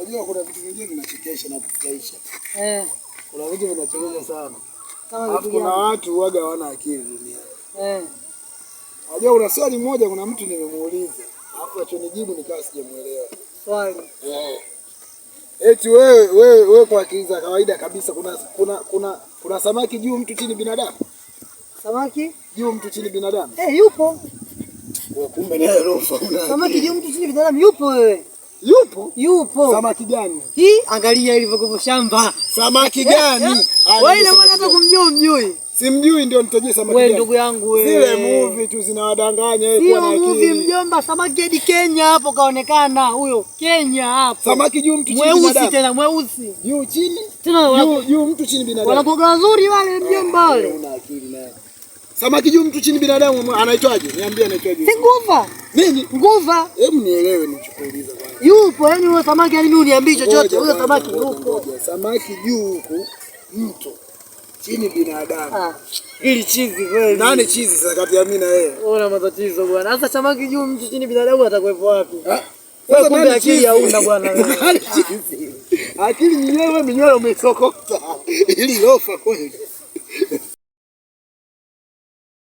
Unajua kuna vitu vingine vinachekesha na kufurahisha. Kuna vitu vinachekesha sana. Kama kuna watu waga hawana akili duniani. Unajua una swali moja kuna mtu nimemuuliza. Alafu achonijibu nikawa sijamuelewa. Swali. Eti wewe kwa akili za kawaida kabisa kuna samaki juu mtu chini binadamu? Samaki juu mtu chini binadamu? Yupo. Wewe kumbe naye rofa una. Samaki juu mtu chini binadamu yupo wewe. Yupo? Yupo. Samaki gani? Hii angalia ilivyokuwa shamba. Samaki gani? Wewe ina maana hata kumjua mjui. Simjui ndio nitajie samaki gani. Wewe ndugu yangu wewe. Zile movie tu zinawadanganya wewe kwa na akili. Sio movie mjomba, samaki hadi Kenya hapo kaonekana huyo. Kenya hapo. Samaki juu mtu chini binadamu. Mweusi tena mweusi. Juu chini? Tena juu mtu chini binadamu. Wanakuwa wazuri wale mjomba wale. Una akili naye. Samaki juu mtu chini binadamu anaitwaje? Niambie anaitwaje? Si nguva. Nini? Nguva. Hebu nielewe nichukuuliza bwana. Yupo, yani huyo samaki yani mimi uniambie chochote. Huyo samaki yupo. Samaki juu huko mtu chini binadamu. Ili chizi kweli. Nani chizi sasa kati ya mimi na yeye? Una matatizo bwana. Sasa samaki juu mtu chini binadamu atakuwepo wapi? Sasa kumbe akili hauna bwana wewe. Akili ni wewe mwenyewe umesokota. Ili lofa kweli.